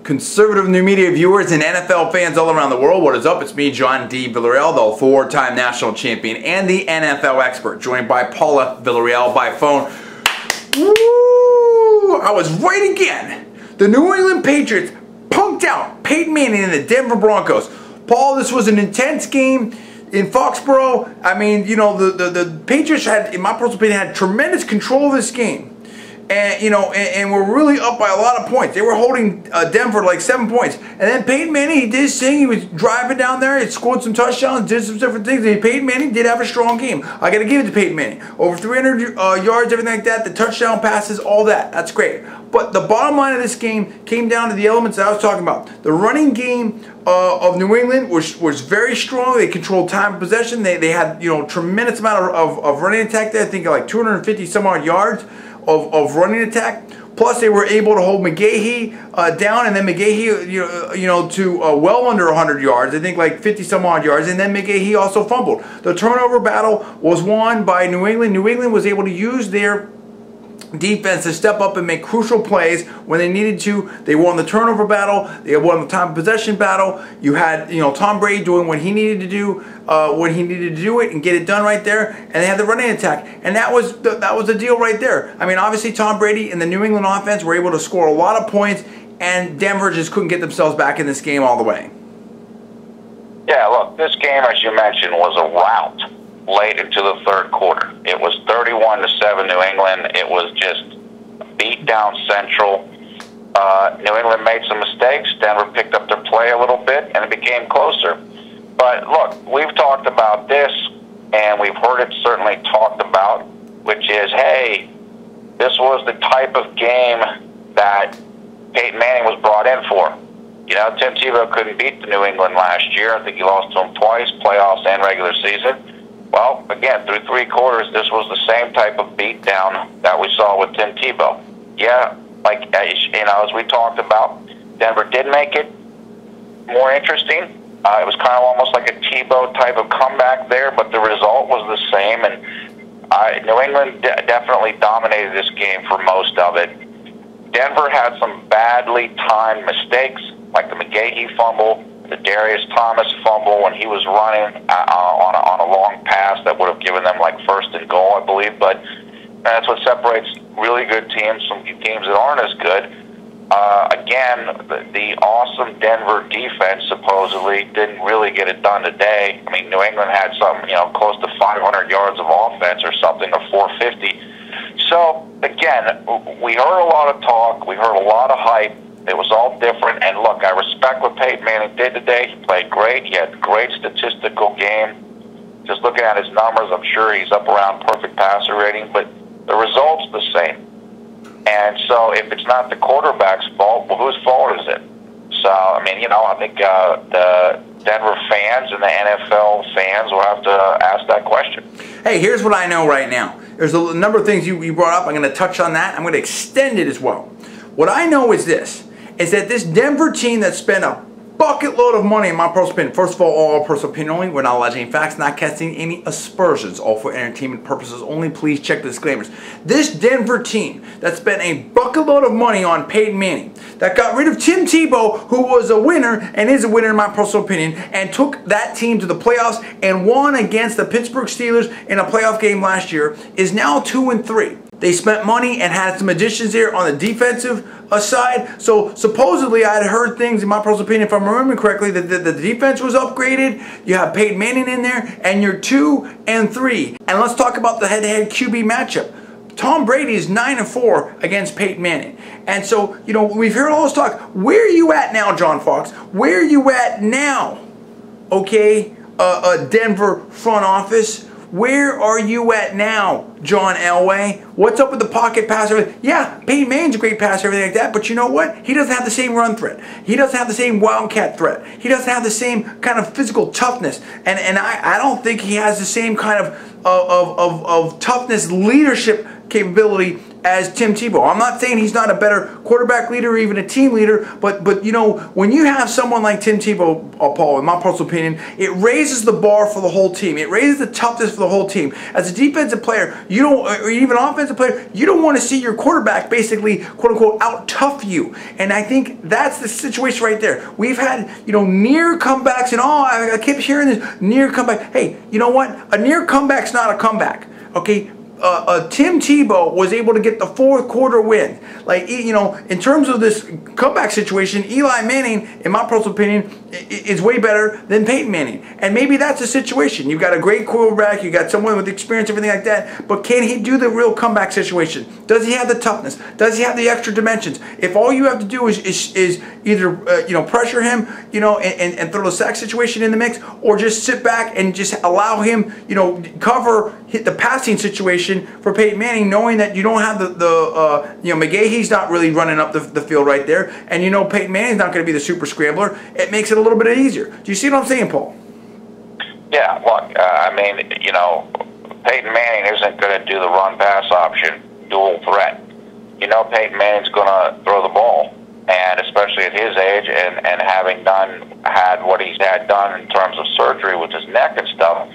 Conservative new media viewers and NFL fans all around the world, what is up? It's me, John D. Villarreal, the four-time national champion and the NFL expert, joined by Paula Villarreal by phone. Woo! I was right again. The New England Patriots punked out Peyton Manning and the Denver Broncos. Paul, this was an intense game in Foxborough. I mean, you know, the Patriots had, in my personal opinion, had tremendous control of this game. And, you know, and we're really up by a lot of points. They were holding Denver like 7 points. And then Peyton Manning, he did his thing. He was driving down there. He scored some touchdowns, did some different things. And Peyton Manning did have a strong game. I got to give it to Peyton Manning. Over 300 yards, everything like that. The touchdown passes, all that. That's great. But the bottom line of this game came down to the elements that I was talking about. The running game of New England was very strong. They controlled time of possession. They had, you know, tremendous amount of running attack there. I think like 250 some odd yards of running attack. Plus, they were able to hold McGahee down, and then McGahee, you know, to well under 100 yards. I think like 50 some odd yards, and then McGahee also fumbled. The turnover battle was won by New England. New England was able to use their defense to step up and make crucial plays when they needed to. They won the turnover battle. They won the time of possession battle. You had, you know, Tom Brady doing what he needed to do when he needed to do it and get it done right there. And they had the running attack, and that was the deal right there. I mean, obviously Tom Brady and the New England offense were able to score a lot of points, and Denver just couldn't get themselves back in this game all the way. Yeah, look, this game, as you mentioned, was a rout late into the third quarter. It was 31-7 New England. It was just beat down central. New England made some mistakes. Denver picked up their play a little bit, and it became closer. But look, we've talked about this, and we've heard it certainly talked about, which is, hey, this was the type of game that Peyton Manning was brought in for. You know, Tim Tebow couldn't beat the New England last year. I think he lost to them twice, playoffs and regular season. Well, again, through three quarters, this was the same type of beatdown that we saw with Tim Tebow. Yeah, like, you know, as we talked about, Denver did make it more interesting. It was kind of almost like a Tebow type of comeback there, but the result was the same. And New England definitely dominated this game for most of it. Denver had some badly timed mistakes, like the McGahee fumble, the Darius Thomas fumble when he was running on a long pass that would have given them like first and goal, I believe. But that's what separates really good teams from teams that aren't as good. Again, the awesome Denver defense supposedly didn't really get it done today. I mean, New England had something, you know, close to 500 yards of offense or something, or 450. So, again, we heard a lot of talk. We heard a lot of hype. It was all different, and look, I respect what Peyton Manning did today. He played great. He had a great statistical game. Just looking at his numbers, I'm sure he's up around perfect passer rating, but the result's the same. And so if it's not the quarterback's fault, well, whose fault is it? So, I mean, you know, I think the Denver fans and the NFL fans will have to ask that question. Hey, here's what I know right now. There's a number of things you brought up. I'm going to touch on that. I'm going to extend it as well. What I know is this, is that this Denver team that spent a bucket load of money, in my personal opinion, first of all personal opinion only, we're not alleging facts, not casting any aspersions, all for entertainment purposes only. Please check the disclaimers. This Denver team that spent a bucket load of money on Peyton Manning, that got rid of Tim Tebow, who was a winner and is a winner in my personal opinion, and took that team to the playoffs and won against the Pittsburgh Steelers in a playoff game last year, is now 2-3. They spent money and had some additions there on the defensive side. So supposedly I had heard things, in my personal opinion, if I'm remembering correctly, that the defense was upgraded. You have Peyton Manning in there, and you're 2-3. And let's talk about the head-to-head QB matchup. Tom Brady is 9-4 against Peyton Manning. And so, you know, we've heard all this talk. Where are you at now, John Fox? Where are you at now? Okay, Denver front office. Where are you at now, John Elway? What's up with the pocket passer? Yeah, Peyton Manning's a great passer, everything like that, but you know what? He doesn't have the same run threat. He doesn't have the same wildcat threat. He doesn't have the same kind of physical toughness. And I don't think he has the same kind of toughness, leadership capability as Tim Tebow. I'm not saying he's not a better quarterback leader or even a team leader, but you know, when you have someone like Tim Tebow, Paul, in my personal opinion, it raises the bar for the whole team. It raises the toughness for the whole team. As a defensive player, you don't, or even offensive player, you don't want to see your quarterback basically, quote unquote, out tough you. And I think that's the situation right there. We've had, you know, near comebacks, and I keep hearing this near comeback. Hey, you know what? A near comeback's not a comeback. Okay. Tim Tebow was able to get the fourth quarter win. Like, you know, in terms of this comeback situation, Eli Manning, in my personal opinion, is way better than Peyton Manning. And maybe that's the situation. You've got a great quarterback, you got someone with experience, everything like that, but can he do the real comeback situation? Does he have the toughness? Does he have the extra dimensions? If all you have to do is either you know, pressure him, you know, and throw the sack situation in the mix, or just sit back and just allow him, you know, hit the passing situation for Peyton Manning, knowing that you don't have you know, McGahee's not really running up the field right there, and you know Peyton Manning's not going to be the super scrambler. It makes it a little bit easier. Do you see what I'm saying, Paul? Yeah, look, I mean, you know, Peyton Manning isn't going to do the run-pass option, dual threat. You know Peyton Manning's going to throw the ball, and especially at his age and having had what he's had done in terms of surgery with his neck and stuff,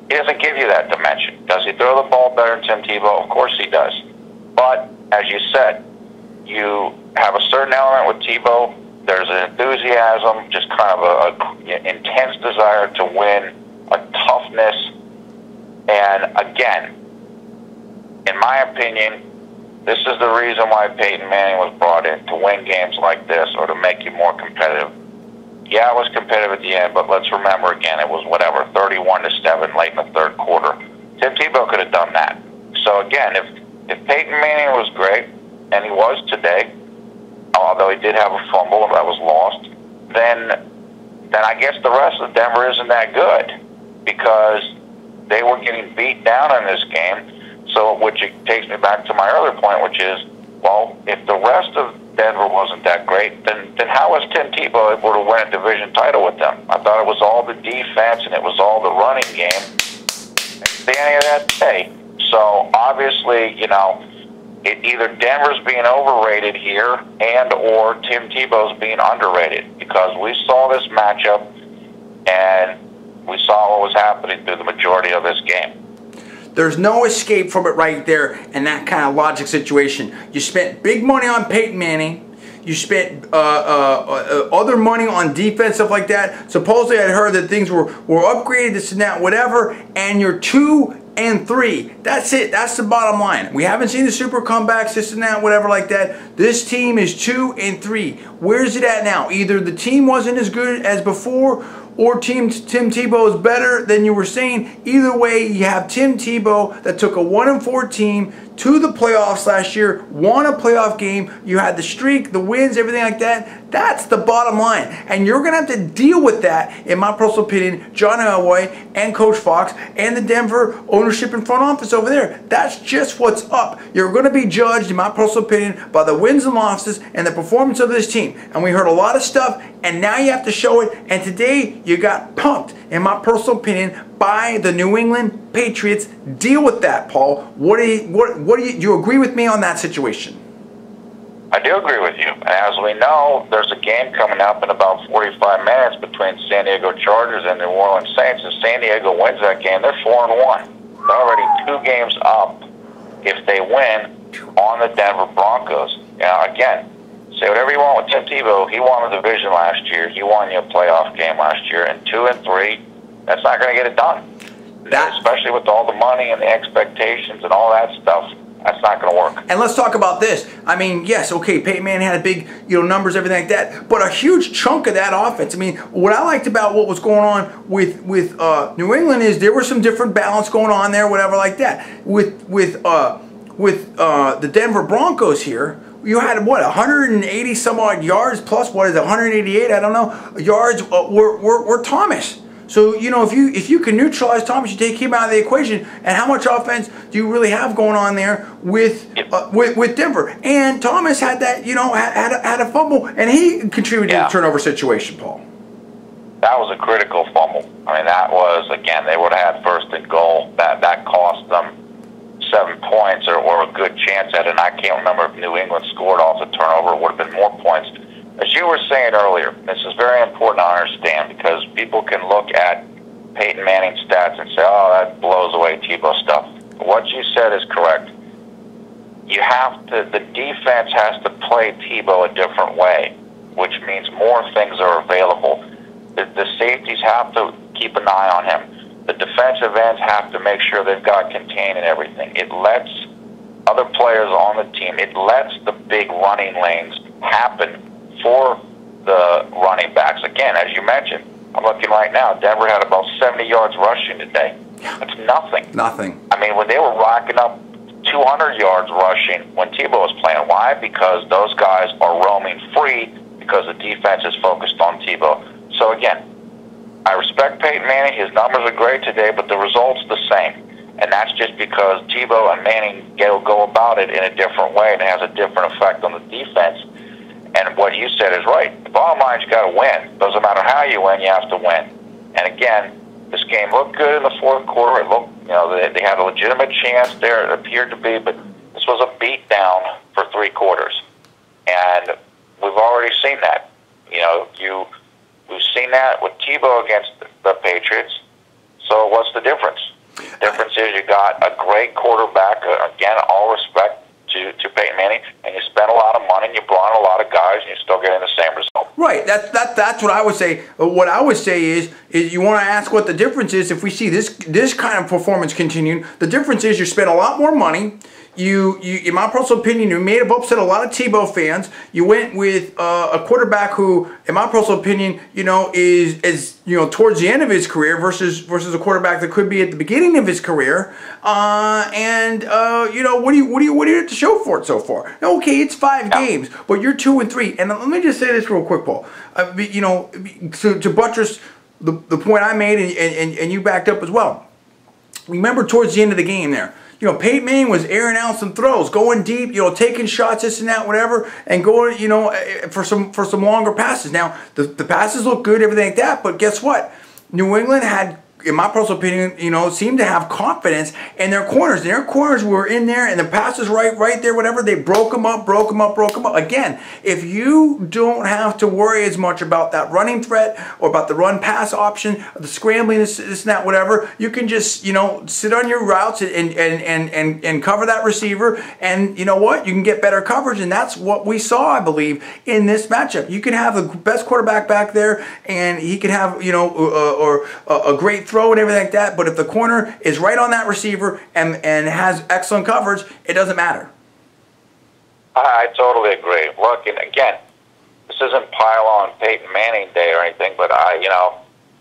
he doesn't give you that dimension. Does he throw the ball better than Tim Tebow? Of course he does. But, as you said, you have a certain element with Tebow. There's an enthusiasm, just kind of an intense desire to win, a toughness. And, again, in my opinion, this is the reason why Peyton Manning was brought in, to win games like this or to make you more competitive. Yeah, it was competitive at the end, but let's remember again, it was whatever, 31-7 late in the third quarter. Tim Tebow could have done that. So again, if Peyton Manning was great, and he was today, although he did have a fumble that was lost, then I guess the rest of Denver isn't that good, because they were getting beat down in this game. So, which takes me back to my earlier point, which is, well, if the rest of Denver wasn't that great, then how was Tim Tebow able to win a division title with them? I thought it was all the defense and it was all the running game. I didn't see any of that today. So obviously, you know, either Denver's being overrated here and or Tim Tebow's being underrated, because we saw this matchup and we saw what was happening through the majority of this game. There's no escape from it right there in that kind of logic situation. You spent big money on Peyton Manning. You spent other money on defense, stuff like that. Supposedly I'd heard that things were upgraded, this and that, whatever, and you're 2-3. That's it. That's the bottom line. We haven't seen the super comebacks, this and that, whatever like that. This team is 2-3. Where's it at now? Either the team wasn't as good as before, or Tim Tebow is better than you were saying. Either way, you have Tim Tebow that took a 1-4 team to the playoffs last year, won a playoff game. You had the streak, the wins, everything like that. That's the bottom line. And you're going to have to deal with that, in my personal opinion, John Elway and Coach Fox and the Denver ownership and front office over there. That's just what's up. You're going to be judged, in my personal opinion, by the wins and losses and the performance of this team. And we heard a lot of stuff, and now you have to show it. And today, you got punked, in my personal opinion, by the New England Patriots. Deal with that, Paul. Do you agree with me on that situation? I do agree with you. As we know, there's a game coming up in about 45 minutes between San Diego Chargers and New Orleans Saints. If San Diego wins that game, they're 4-1. They're already 2 games up if they win on the Denver Broncos. Now, again, say whatever you want with Tim Tebow. He won the division last year. He won you a playoff game last year. And 2-3, that's not going to get it done. Especially with all the money and the expectations and all that stuff. That's not going to work. And let's talk about this. I mean, yes, okay, Peyton Manning had big, numbers, everything like that, but a huge chunk of that offense. I mean, what I liked about what was going on with New England is there was some different balance going on there, whatever like that. With the Denver Broncos here, you had, what, 180 some odd yards plus, what is it, 188, I don't know, yards were Thomas. So, if you can neutralize Thomas, you take him out of the equation, and how much offense do you really have going on there with Denver? And Thomas had that, had a fumble, and he contributed to the turnover situation, Paul. That was a critical fumble. I mean, that was, again, they would have had first and goal. That cost them 7 points or a good chance at it. And I can't remember if New England scored off the turnover. It would have been more points. As you were saying earlier, this is very important to understand because people can look at Peyton Manning's stats and say, oh, that blows away Tebow stuff. What you said is correct. You have to, the defense has to play Tebow a different way, which means more things are available. The safeties have to keep an eye on him. The defensive ends have to make sure they've got contained and everything. It lets other players on the team, it lets the big running lanes happen for the running backs. Again, as you mentioned, I'm looking right now, Denver had about 70 yards rushing today. That's nothing. Nothing. I mean, when they were racking up 200 yards rushing when Tebow was playing. Why? Because those guys are roaming free because the defense is focused on Tebow. So again, I respect Peyton Manning. His numbers are great today, but the result's the same. And that's just because Tebow and Manning go about it in a different way, and it has a different effect on the defense. And what you said is right. The bottom line is you got to win. Doesn't matter how you win, you have to win. And again, this game looked good in the fourth quarter. It looked, they had a legitimate chance there. It appeared to be, but this was a beat down for 3 quarters. And we've already seen that. We've seen that with Tebow against the Patriots. So what's the difference? The difference is you got a great quarterback. Again, all respect to Peyton Manning, and you spent a lot of money, and you brought in a lot of guys, and you're still getting the same result. Right. That's what I would say. What I would say is you want to ask what the difference is if we see this kind of performance continuing. The difference is you spent a lot more money. You, in my personal opinion, you may have upset a lot of Tebow fans. You went with a quarterback who, in my personal opinion, is towards the end of his career versus a quarterback that could be at the beginning of his career. What do you have to show for it so far? Okay, it's 5 games, but you're 2-3. And let me just say this real quick, Paul. To buttress the point I made, and you backed up as well. Remember towards the end of the game there. Peyton Manning was airing out some throws, going deep, taking shots, this and that, whatever, and going, for some longer passes. Now, the passes look good, everything like that, but guess what? New England had, in my personal opinion, seemed to have confidence in their corners. And their corners were in there, and the passes right there, whatever. They broke them up. Again, if you don't have to worry as much about that running threat or about the run-pass option, the scrambling, this and that, whatever, you can just, sit on your routes and cover that receiver. And you know what? You can get better coverage, and that's what we saw, I believe, in this matchup. You can have the best quarterback back there, and he can have, a great throw and everything like that, but if the corner is right on that receiver and has excellent coverage, it doesn't matter. I totally agree. Look, and again, this isn't pile on Peyton Manning Day or anything, but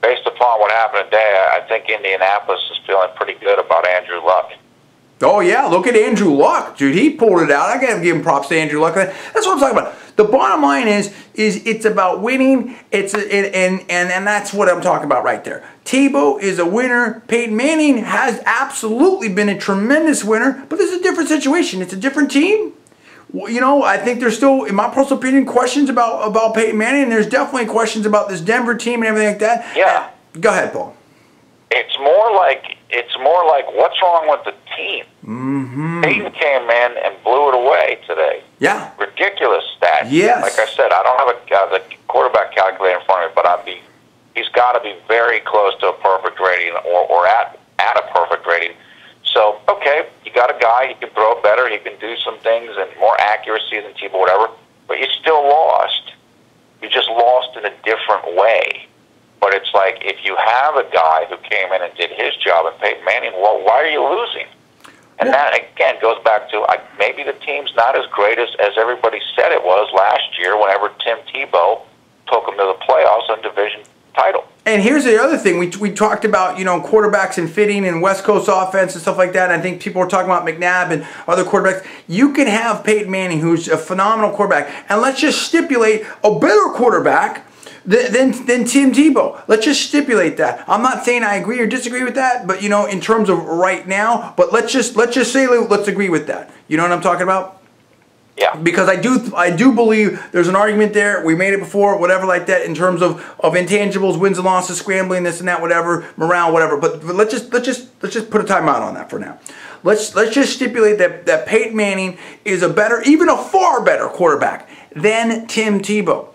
based upon what happened today, I think Indianapolis is feeling pretty good about Andrew Luck. Oh yeah, look at Andrew Luck, dude. He pulled it out. I gotta give him props to Andrew Luck. That's what I'm talking about. The bottom line is it's about winning. And that's what I'm talking about right there. Tebow is a winner. Peyton Manning has absolutely been a tremendous winner, but this is a different situation. It's a different team. I think there's still, in my personal opinion, questions about Peyton Manning, and there's definitely questions about this Denver team and everything like that. Yeah. Go ahead, Paul. It's more like what's wrong with the team? Mm-hmm. Peyton came in and blew it away today. Yeah. Ridiculous stats. Yes. Like I said, I don't have the quarterback calculator in front of me, but he's got to be very close to a perfect rating or at a perfect rating. So, okay, you got a guy, he can throw better, he can do some things and more accuracy than Tebow, whatever, but you still lost. You just lost in a different way. But it's like if you have a guy who came in and did his job and Peyton Manning, well, why are you losing? And that, again, goes back to maybe the team's not as great as everybody said it was last year whenever Tim Tebow took them to the playoffs and division title. And here's the other thing. We talked about, quarterbacks and fitting and West Coast offense and stuff like that. And I think people were talking about McNabb and other quarterbacks. You can have Peyton Manning, who's a phenomenal quarterback, and let's just stipulate a better quarterback than Tim Tebow. Let's just stipulate that. I'm not saying I agree or disagree with that, but in terms of right now, but let's just say let's agree with that. You know what I'm talking about? Yeah. Because I do believe there's an argument there. We made it before, whatever like that, in terms of intangibles, wins and losses, scrambling, this and that, whatever, morale, whatever. But let's just put a timeout on that for now. let's just stipulate that Peyton Manning is a better, even a far better quarterback than Tim Tebow.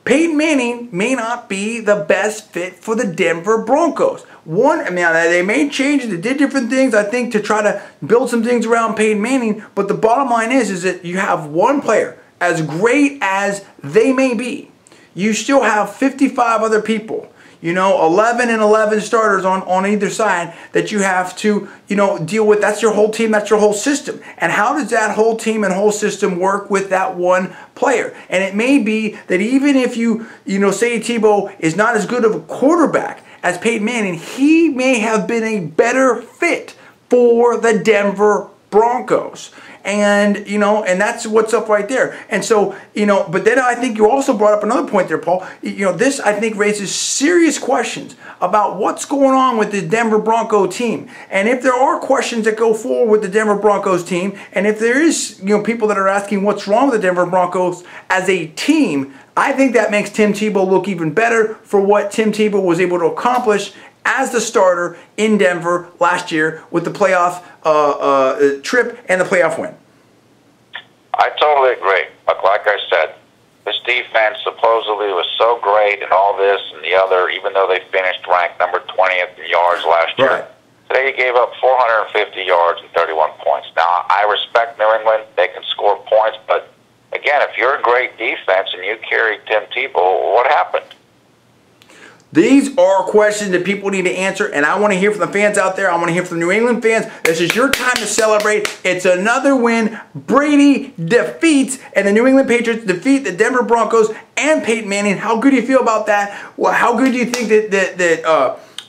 Peyton Manning may not be the best fit for the Denver Broncos. They made changes, they did different things, I think, to try to build some things around Peyton Manning, but the bottom line is that you have one player, as great as they may be, you still have 55 other people, 11 and 11 starters on either side that you have to, deal with. That's your whole team, that's your whole system. And how does that whole team and whole system work with that one player? And it may be that even if you say Tebow is not as good of a quarterback as Peyton Manning, he may have been a better fit for the Denver Broncos. And, and that's what's up right there. And so, but then I think you also brought up another point there, Paul. This, I think, raises serious questions about what's going on with the Denver Bronco team. And if there are questions that go forward with the Denver Broncos team, and if there is, people that are asking what's wrong with the Denver Broncos as a team, I think that makes Tim Tebow look even better for what Tim Tebow was able to accomplish as the starter in Denver last year with the playoff trip and the playoff win. I totally agree. Like I said, this defense supposedly was so great and all this and the other, even though they finished ranked number 20th in yards last year. Right. Today he gave up 450 yards and 31 points. Now, I respect New England. They can score points, but again, if you're a great defense and you carry Tim Tebow, what happened? These are questions that people need to answer, and I want to hear from the fans out there. I want to hear from the New England fans. This is your time to celebrate. It's another win. Brady defeats, and the New England Patriots defeat the Denver Broncos and Peyton Manning. How good do you feel about that? Well, how good do you think that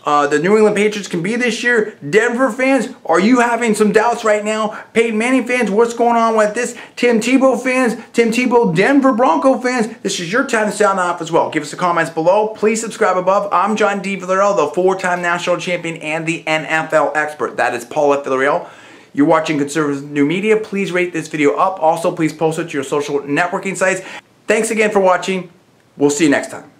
the New England Patriots can be this year? Denver fans, are you having some doubts right now? Peyton Manning fans, what's going on with this? Tim Tebow fans, Tim Tebow Denver Bronco fans, this is your time to sound off as well. Give us the comments below. Please subscribe above. I'm John D. Villarreal, the 4-time national champion and the NFL expert. That is Paul F. Villarreal. You're watching Conservative New Media. Please rate this video up. Also, please post it to your social networking sites. Thanks again for watching. We'll see you next time.